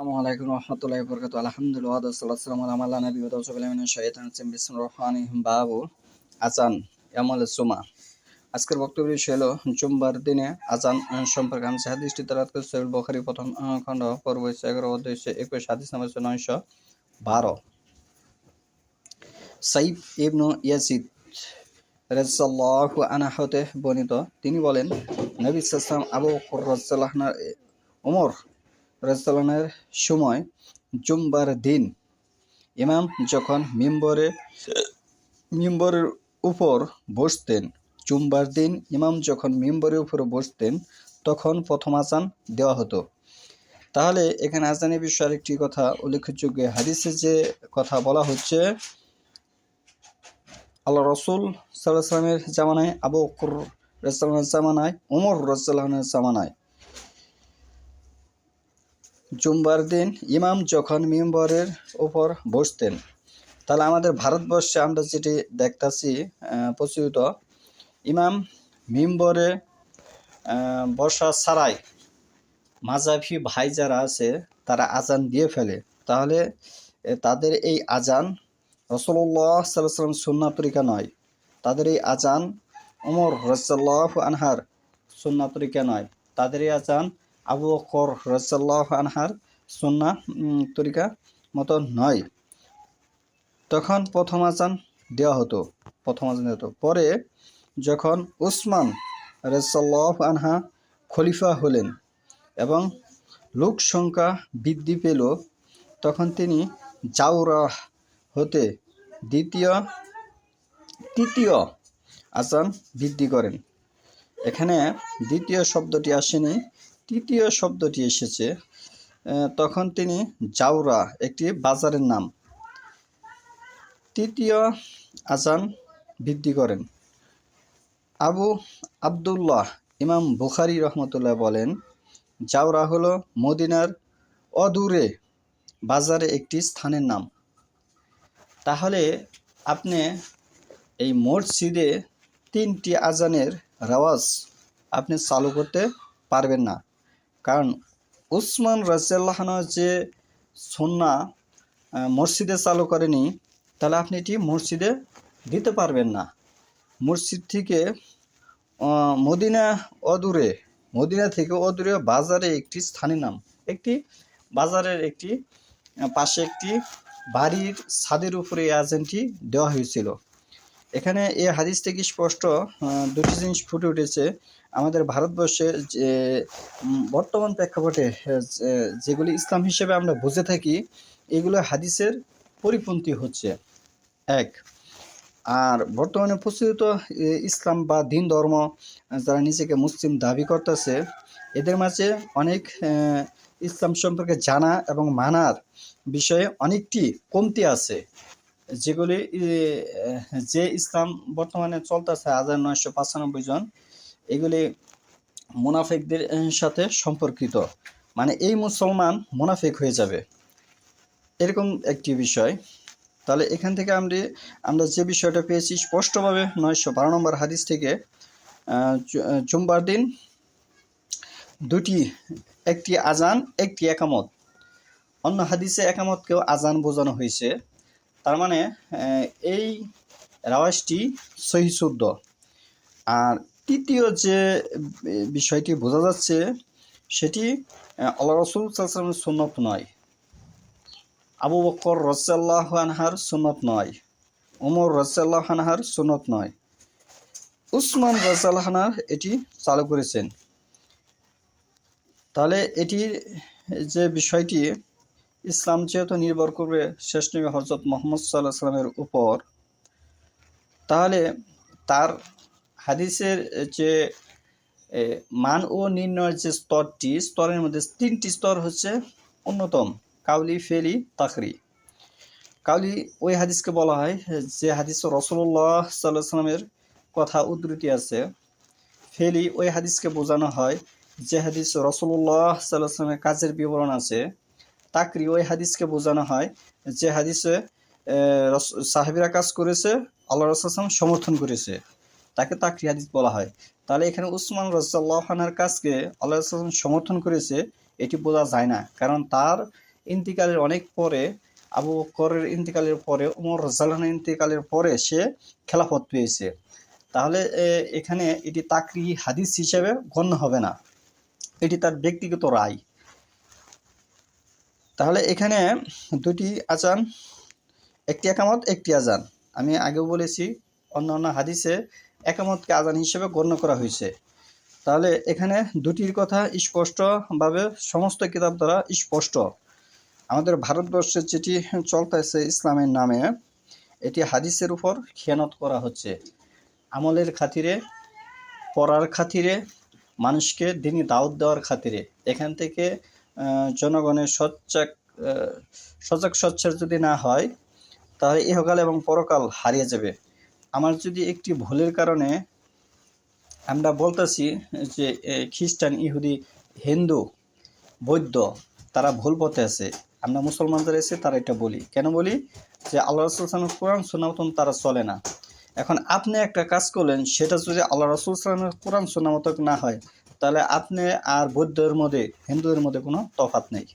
আসসালামু আলাইকুম রহমতুল্লাহি বরকাতু আলহামদুলিল্লাহ ওয়াসসালামু আলা নবী ওয়া রাসূলিল্লাহি মিনাশ শাইতানির রাজিম বিসমিল্লাহির রহমানির রহিম বাবু আযান ইয়ামুল জুমা। আজকের বক্তব্য বিষয় হলো জুমবার দিনে আযান সম্পর্কে। আমি হাদিসটি তেলাওয়াত করছি সহিহ বুখারী প্রথম খণ্ড পর্ব 11 অধ্যায় 21 হাদিস নম্বর 912। সাইফ ইবনু ইয়াজিদ রাদিয়াল্লাহু আনহু হতে বর্ণিত, তিনি বলেন, নবী সাল্লাল্লাহু আলাইহি ওয়াসাল্লাম আবু বকর রাদিয়াল্লাহু আনহু ওমর রাদিয়াল্লাহু সময় জুমবার দিন ইমাম যখন মিম্বরের উপর বসতেন জুমবার দিন ইমাম যখন মিম্বরের উপর বসতেন তখন প্রথম আযান দেওয়া হতো। তাহলে এখানে আযানের বিষয়ে আরেকটি কথা উল্লেখযোগ্য, হাদিসে যে কথা বলা হচ্ছে আল্লাহ রসুল সাল্লাল্লাহু আলাইহি ওয়াসাল্লামের জামানায়, আবু বকর রাদিয়াল্লাহু আনহুর জামানায়, ওমর রাদিয়াল্লাহু আনহুর জামানায় জুমবার দিন ইমাম যখন মিম্বরের উপর বসতেন। তাহলে আমাদের ভারতবর্ষে আমরা যেটি দেখতেছি প্রচলিত, ইমাম মিম্বরে বসা ছাড়াই মাযহাবী ভাই যারা আছে তারা আযান দিয়ে ফেলে। তাহলে তাদের এই আযান রাসূলুল্লাহ সাল্লাল্লাহু আলাইহি ওয়াসাল্লাম সুন্নাহ তরিকা নয়, তাদের এই আযান ওমর রাদিয়াল্লাহু আনহার সুন্নাহ তরিকা নয়, তাদের এই আযান আবু বকর রাদিয়াল্লাহু আনহার সুন্নাহ তরিকা মতো নয়। তখন প্রথম আযান দেওয়া হতো। পরে যখন উসমান রাদিয়াল্লাহু আনহু খলিফা হলেন এবং লোক সংখ্যা বৃদ্ধি পেল, তখন তিনি জাওরাহ হতে তৃতীয় আযান বৃদ্ধি করেন। এখানে দ্বিতীয় শব্দটি আসেনি, তৃতীয় শব্দটি এসেছে। তখন তিনি জাওরা একটি বাজারের নাম, তৃতীয় আযান বৃদ্ধি করেন। আবু আবদুল্লাহ ইমাম বুখারী রহমতুল্লাহ বলেন, জাওরা হলো মদিনার অদূরে বাজারে একটি স্থানের নাম। তাহলে আপনি এই মসজিদে তিনটি আযানের রেওয়াজ আপনি চালু করতে পারবেন না, কারণ উসমান রাদিয়াল্লাহু আনহু যে সুন্নাহ মসজিদে চালু করেনি, তাহলে আপনি এটি মসজিদে দিতে পারবেন না। মসজিদ থেকে মদিনা থেকে অদূরে বাজারে একটি স্থানের নাম, একটি বাজারের একটি পাশে একটি বাড়ির ছাদের উপরে এই আযানটি দেওয়া হয়েছিল। এখানে এই হাদিস থেকে স্পষ্ট দুটি জিনিস ফুটে উঠেছে। আমাদের ভারতবর্ষে যে বর্তমান প্রেক্ষাপটে যেগুলি ইসলাম হিসেবে আমরা বুঝে থাকি, এগুলো হাদিসের পরিপন্থী হচ্ছে এক। আর বর্তমানে প্রচলিত ইসলাম বা দিন ধর্ম যারা নিজেকে মুসলিম দাবি করতেছে, এদের মাঝে অনেক ইসলাম সম্পর্কে জানা এবং মানার বিষয়ে অনেকটি কমতি আছে, যেগুলি যে ইসলাম বর্তমানে চলতেছে 1995 জন, এগুলি মুনাফিকদের সাথে সম্পর্কিত। মানে এই মুসলমান মুনাফিক হয়ে যাবে, এরকম একটি বিষয়। তাহলে এখান থেকে আমরা যে বিষয়টা পেয়েছি স্পষ্টভাবে 912 নম্বর হাদিস থেকে, জুমবার দিন দুটি, একটি আযান একটি একামত। অন্য হাদিসে একামতকেও আযান বোঝানো হয়েছে। তার মানে এই রেওয়াজটি সহিহ শুদ্ধ। আর তৃতীয় যে বিষয়টি বোঝা যাচ্ছে সেটি আল্লাহ রাসূল সাল্লাল্লাহু আলাইহি ওয়াসাল্লামের সুন্নাত নয়, আবু বকর রাদিয়াল্লাহু আনহুর সুন্নাত নয়, ওমর রাদিয়াল্লাহু আনহুর সুন্নাত নয়, উসমান রাদিয়াল্লাহু আনহু এটি চালু করেছেন। তাহলে এটির যে বিষয়টি, ইসলাম যেহেতু নির্ভর করবে শেষ নবী হযরত মুহাম্মদ সাল্লাল্লাহু আলাইহি ওয়াসাল্লামের উপর, তাহলে তার হাদিসের যে মান ও নির্ণয়ের যে স্তরের মধ্যে তিনটি স্তর হচ্ছে অন্যতম, কাউলি, ফেলি, তাকরি। কাউলি ওই হাদিসকে বলা হয় যে হাদিস রাসূলুল্লাহ সাল্লাল্লাহু আলাইহি ওয়াসাল্লামের কথা উদ্ধৃতি আছে। ফেলি ওই হাদিসকে বোঝানো হয় যে হাদিস রাসূলুল্লাহ সাল্লাল্লাহু আলাইহি ওয়াসাল্লামের কাজের বিবরণ আছে। তাকরি ওই হাদিসকে বোঝানো হয় যে হাদিসে সাহাবীরা কাজ করেছে, আল্লাহ রাসূল সাল্লাল্লাহু আলাইহি ওয়াসাল্লাম সমর্থন করেছে, তাকে তাকরি হাদিস বলা হয়। তাহলে এখানে উসমান রাদিয়াল্লাহু আনহুর কাজকে আল্লাহ রাসূল সমর্থন করেছে, এটি বোঝা যায় না, কারণ তার ইন্তিকালের অনেক পরে, আবু বকরের ইন্তিকালের পরে, ওমর রাদিয়াল্লাহু আনহুর ইন্তিকালের পরে সে খেলাফত পেয়েছে। তাহলে এখানে এটি তাকরিহি হাদিস হিসেবে গণ্য হবে না, এটি তার ব্যক্তিগত রায়। তাহলে এখানে দুটি আজান, একটি একামত একটি আজান। আমি আগেও বলেছি অন্যান্য হাদিসে একামতকে আজান হিসেবে গণ্য করা হয়েছে। তাহলে এখানে দুটির কথা স্পষ্টভাবে সমস্ত কিতাব দ্বারা স্পষ্ট। আমাদের ভারতবর্ষের যেটি চলতেছে ইসলামের নামে, এটি হাদিসের উপর খেয়ানত করা হচ্ছে। আমলের খাতিরে, পড়ার খাতিরে, মানুষকে দিনই দাওয়াত দেওয়ার খাতিরে এখান থেকে জনগণের সজাগ সোচ্চার যদি না হয়, তাহলে ইহকাল এবং পরকাল হারিয়ে যাবে। আমার যদি একটি ভুলের কারণে আমরা বলতেছি যে খ্রিস্টান, ইহুদি, হিন্দু, বৌদ্ধ তারা ভুল পথে আছে, আমরা মুসলমান যারা আছে তারা এটা বলি, কেন বলি? যে আল্লাহ রাসূল সাল্লাল্লাহু আলাইহি ওয়াসাল্লামের কোরআন সুন্নাহ মতন তারা চলে না। এখন আপনি একটা কাজ করলেন, সেটা যদি আল্লাহ রাসূল সাল্লাল্লাহু আলাইহি ওয়াসাল্লামের কোরআন সুন্নাহ মতো না হয়, তাহলে আপনি আর বৌদ্ধের মধ্যে, হিন্দুদের মধ্যে কোনো তফাৎ নেই।